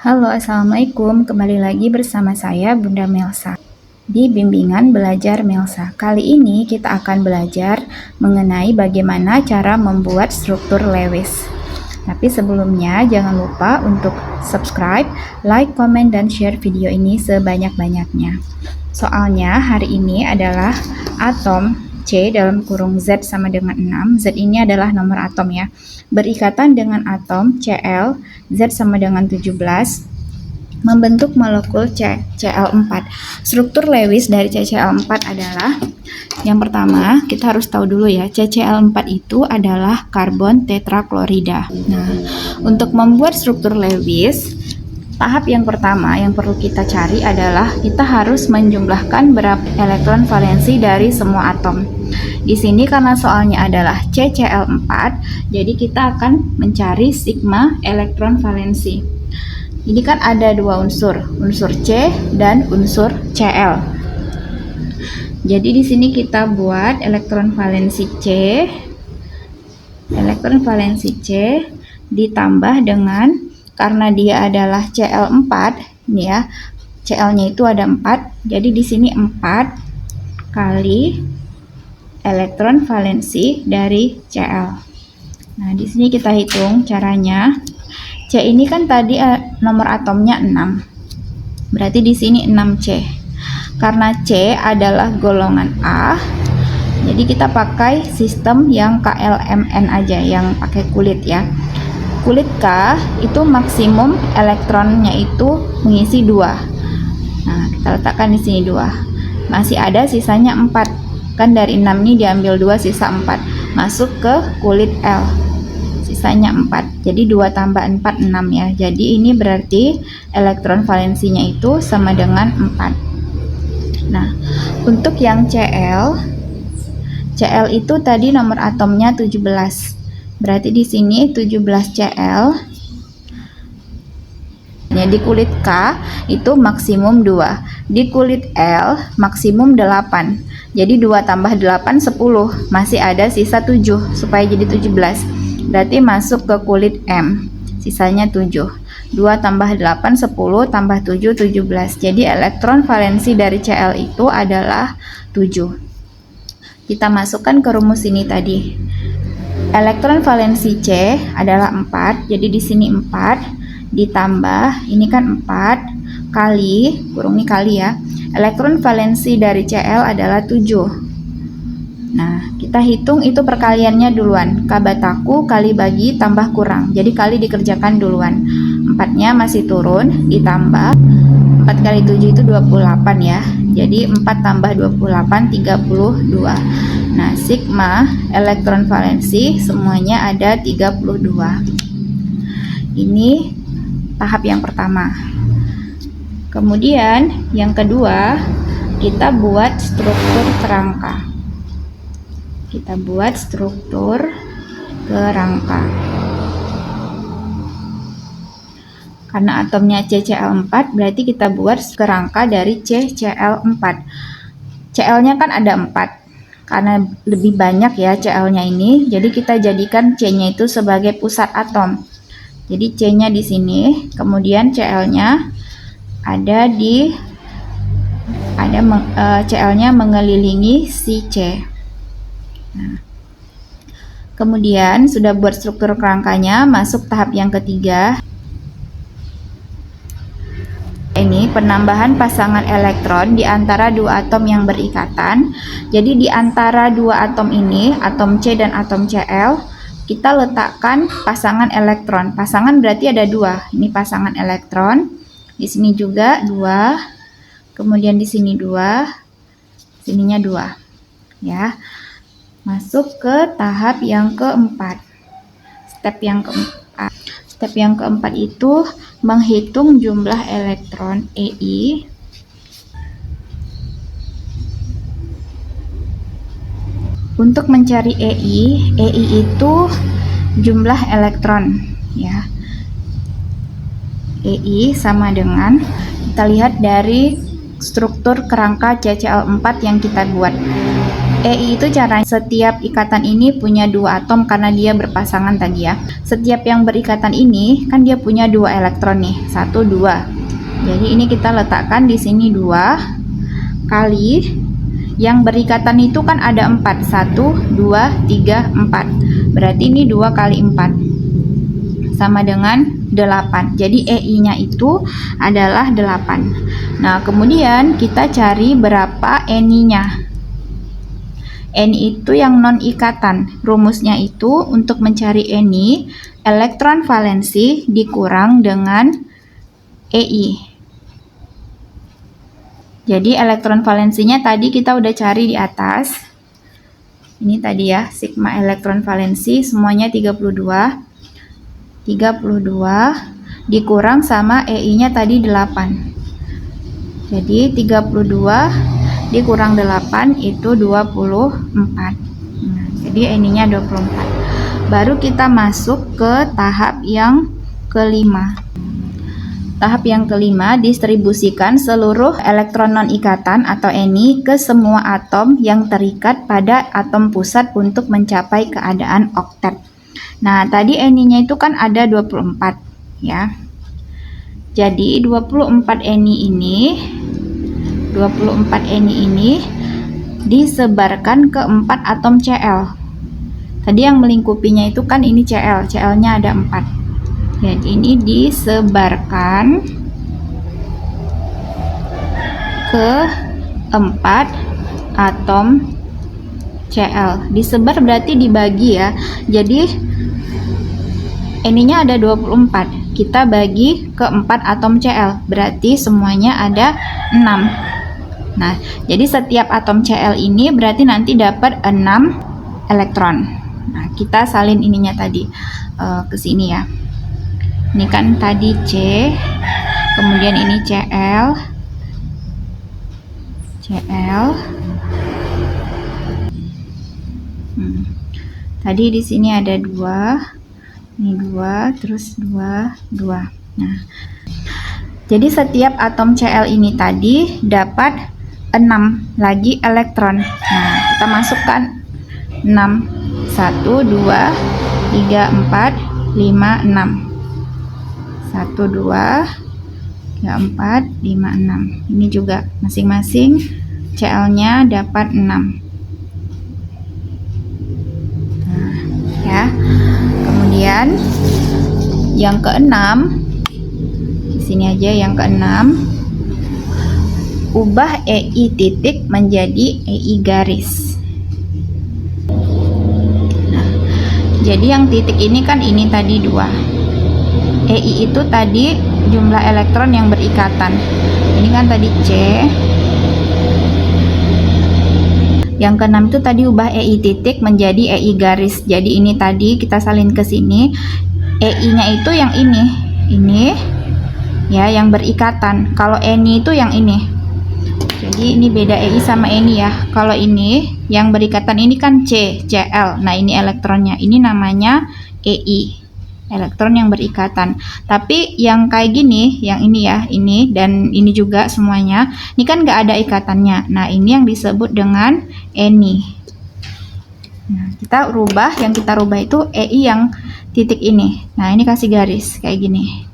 Halo, Assalamualaikum. Kembali lagi bersama saya, Bunda Melsa, di bimbingan belajar Melsa. Kali ini kita akan belajar mengenai bagaimana cara membuat struktur Lewis. Tapi sebelumnya, jangan lupa untuk subscribe, like, komen, dan share video ini sebanyak-banyaknya. Soalnya hari ini adalah atom C dalam kurung Z sama dengan 6. Z ini adalah nomor atom ya. Berikatan dengan atom Cl, Z sama dengan 17, membentuk molekul Cl4. Struktur Lewis dari CCl4 adalah, yang pertama kita harus tahu dulu ya, CCl4 itu adalah karbon tetraklorida. Nah, untuk membuat struktur Lewis, tahap yang pertama yang perlu kita cari adalah kita harus menjumlahkan berapa elektron valensi dari semua atom. Di sini karena soalnya adalah CCl4, jadi kita akan mencari sigma elektron valensi. Ini kan ada dua unsur C dan unsur Cl. Jadi di sini kita buat elektron valensi C ditambah dengan, karena dia adalah Cl4 nih ya, Cl-nya itu ada 4, jadi di sini 4 kali elektron valensi dari Cl. Nah, di sini kita hitung caranya. C ini kan tadi nomor atomnya 6. Berarti di sini 6C. Karena C adalah golongan A, jadi kita pakai sistem yang KLMN aja, yang pakai kulit ya. Kulit K itu maksimum elektronnya itu mengisi 2. Nah, kita letakkan di sini 2. Masih ada sisanya 4. Kan dari 6 ini diambil 2, sisa 4. Masuk ke kulit L. Sisanya 4. Jadi 2 tambah 4, 6 ya. Jadi ini berarti elektron valensinya itu sama dengan 4. Nah, untuk yang Cl itu tadi nomor atomnya 17. Berarti di sini 17 Cl. Ya, di kulit K itu maksimum 2. Di kulit L maksimum 8. Jadi 2 tambah 8, 10. Masih ada sisa 7 supaya jadi 17. Berarti masuk ke kulit M. Sisanya 7. 2 tambah 8, 10, tambah 7, 17. Jadi elektron valensi dari Cl itu adalah 7. Kita masukkan ke rumus ini tadi. Elektron valensi C adalah 4. Jadi di sini 4 ditambah, ini kan 4 kali, kurung ini kali ya. Elektron valensi dari Cl adalah 7. Nah, kita hitung itu perkaliannya duluan. Kabataku kali bagi tambah kurang. Jadi kali dikerjakan duluan. 4-nya masih turun, ditambah 4 kali 7 itu 28 ya. Jadi 4 tambah 28, 32. Nah, sigma elektron valensi semuanya ada 32. Ini tahap yang pertama. Kemudian yang kedua, kita buat struktur kerangka. Karena atomnya CCl4, berarti kita buat kerangka dari CCl4. Cl-nya kan ada 4. Karena lebih banyak ya Cl-nya ini, jadi kita jadikan C-nya itu sebagai pusat atom. Jadi C-nya di sini, kemudian Cl-nya ada Cl-nya mengelilingi si C. Nah, kemudian sudah buat struktur kerangkanya, masuk tahap yang ketiga. Ini penambahan pasangan elektron di antara dua atom yang berikatan. Jadi di antara dua atom ini, atom C dan atom Cl, kita letakkan pasangan elektron. Pasangan berarti ada 2. Ini pasangan elektron. Di sini juga 2. Kemudian di sini 2. Sininya 2. Ya. Masuk ke tahap yang keempat. Step yang keempat itu menghitung jumlah elektron EI untuk mencari EI itu jumlah elektron ya. EI sama dengan, kita lihat dari struktur kerangka CCl4 yang kita buat. EI itu caranya setiap ikatan ini punya 2 atom karena dia berpasangan tadi ya. Setiap yang berikatan ini kan dia punya 2 elektron nih, 1, 2. Jadi ini kita letakkan di sini 2 kali yang berikatan itu kan ada 4. 1, 2, 3, 4. Berarti ini 2 kali 4 sama dengan 8. Jadi EI-nya itu adalah 8. Nah, kemudian kita cari berapa NI-nya. NI itu yang non ikatan. Rumusnya itu untuk mencari NI, elektron valensi dikurang dengan EI. Jadi elektron valensinya tadi kita udah cari di atas. Ini tadi ya, sigma elektron valensi semuanya 32. 32 dikurang sama EI-nya tadi 8. Jadi 32 dikurang 8 itu 24. Nah, jadi NI-nya 24. Baru kita masuk ke tahap yang kelima. Tahap yang kelima, distribusikan seluruh elektron non-ikatan atau NI ke semua atom yang terikat pada atom pusat untuk mencapai keadaan oktet. Nah, tadi NI-nya itu kan ada 24 ya. Jadi 24 NI ini disebarkan ke 4 atom Cl. Tadi yang melingkupinya itu kan ini Cl, Cl-nya ada 4. Jadi ini disebarkan ke 4 atom Cl. Disebar berarti dibagi ya. Jadi NI-nya ada 24. Kita bagi ke 4 atom Cl. Berarti semuanya ada 6. Nah, jadi setiap atom Cl ini berarti nanti dapat 6 elektron. Nah, kita salin ininya tadi ke sini ya. Ini kan tadi C, kemudian ini Cl. Tadi di sini ada 2, ini 2, terus 2, 2. Nah, jadi setiap atom Cl ini tadi dapat 6 lagi elektron. Nah, kita masukkan 6. 1, 2, 3, 4, 5, 6. 1, 2, 3, 4, 5, 6. Ini juga masing-masing Cl-nya dapat 6. Nah, ya. Kemudian yang keenam, di sini aja yang keenam, ubah EI titik menjadi EI garis. Nah, jadi yang titik ini kan ini tadi 2. EI itu tadi jumlah elektron yang berikatan. Ini kan tadi C. Yang keenam itu tadi ubah EI titik menjadi EI garis. Jadi ini tadi kita salin ke sini. EI-nya itu yang ini. Ini ya yang berikatan. Kalau NI itu yang ini. Jadi ini beda EI sama NI ya. Kalau ini yang berikatan ini kan C, Cl. Nah, ini elektronnya. Ini namanya EI. Elektron yang berikatan. Tapi yang kayak gini, yang ini ya, ini dan ini juga semuanya, ini kan nggak ada ikatannya. Nah, ini yang disebut dengan NI. Nah, kita rubah, yang kita rubah itu EI yang titik ini. Nah, ini kasih garis kayak gini.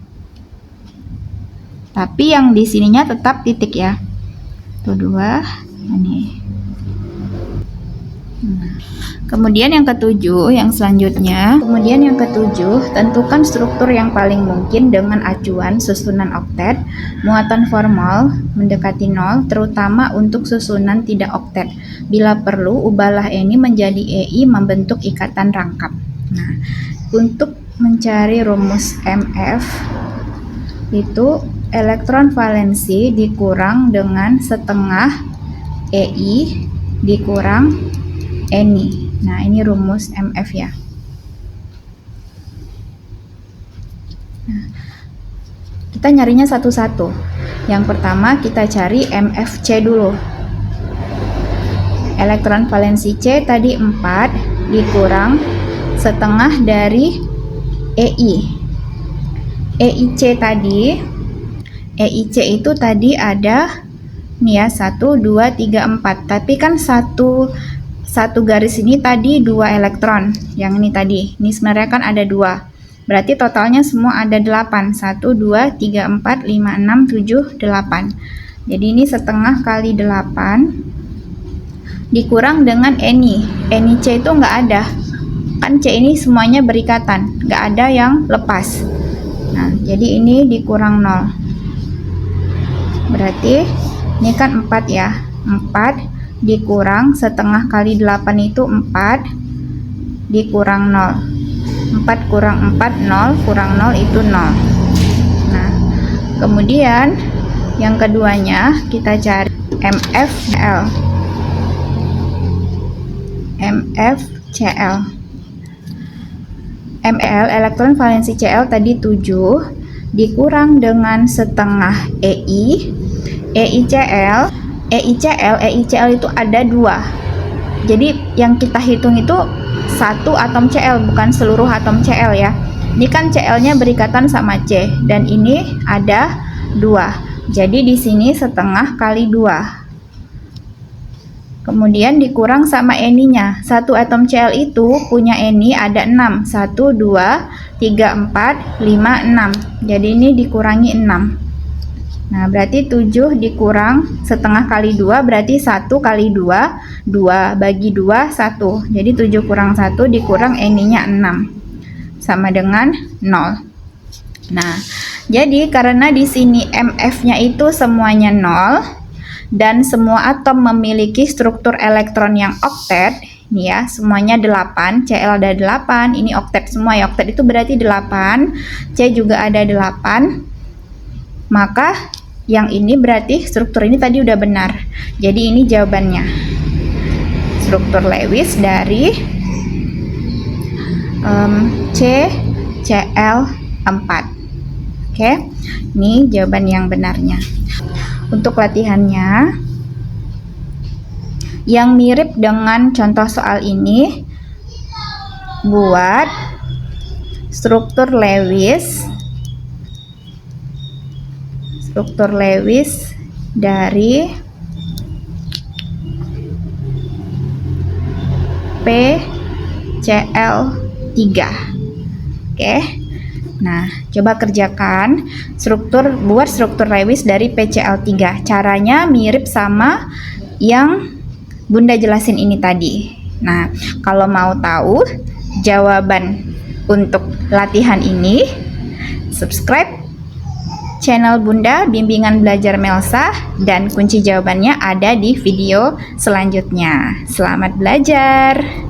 Tapi yang di sininya tetap titik ya. Tuh 2, ini. Kemudian yang ketujuh, yang selanjutnya, tentukan struktur yang paling mungkin dengan acuan susunan oktet, muatan formal mendekati 0, terutama untuk susunan tidak oktet. Bila perlu, ubahlah ini menjadi EI membentuk ikatan rangkap. Nah, untuk mencari rumus MF, itu elektron valensi dikurang dengan setengah EI dikurang NI. Nah, ini rumus MF ya. Nah, kita nyarinya satu-satu. Yang pertama kita cari MFC dulu. Elektron valensi C tadi 4 dikurang setengah dari EI. EIC tadi, EIC itu tadi ada nih ya 1, 2, 3, 4. Tapi kan satu satu garis ini tadi 2 elektron. Yang ini tadi. Ini sebenarnya kan ada 2. Berarti totalnya semua ada 8. 1, 2, 3, 4, 5, 6, 7, 8. Jadi ini setengah kali 8 dikurang dengan Ni. Ni C itu nggak ada. Kan C ini semuanya berikatan. Nggak ada yang lepas. Nah, jadi ini dikurang 0. Berarti ini kan 4 ya. 4 dikurang setengah kali 8 itu 4 dikurang 0. 4 kurang 4, 0, kurang 0 itu 0. Nah, kemudian yang keduanya kita cari MfCl. MfCl. Ml, elektron valensi Cl tadi 7 dikurang dengan setengah Ei. EiCl itu ada 2. Jadi yang kita hitung itu satu atom Cl, bukan seluruh atom Cl ya. Ini kan Cl-nya berikatan sama C dan ini ada 2. Jadi di sini setengah kali 2. Kemudian dikurang sama Ni-nya. Satu atom Cl itu punya Ni ada 6. 1, 2, 3, 4, 5, 6. Jadi ini dikurangi 6. Nah, berarti 7 dikurang setengah kali 2 berarti 1 kali 2, 2 bagi 2, 1. Jadi 7 kurang 1 dikurang Ni-nya 6. Sama dengan 0. Nah, jadi karena di sini Mf-nya itu semuanya 0 dan semua atom memiliki struktur elektron yang oktet, ini ya, semuanya 8, Cl ada 8, ini oktet semua ya, oktet itu berarti 8, C juga ada 8, maka yang ini berarti struktur ini tadi udah benar. Jadi ini jawabannya. Struktur Lewis dari CCl4. Oke, ini jawaban yang benarnya. Untuk latihannya, yang mirip dengan contoh soal ini, buat struktur Lewis dari PCl3. Oke. Nah, coba kerjakan buat struktur Lewis dari PCl3. Caranya mirip sama yang Bunda jelasin ini tadi. Nah, kalau mau tahu jawaban untuk latihan ini, subscribe channel Bunda Bimbingan Belajar Melsa dan kunci jawabannya ada di video selanjutnya. Selamat belajar!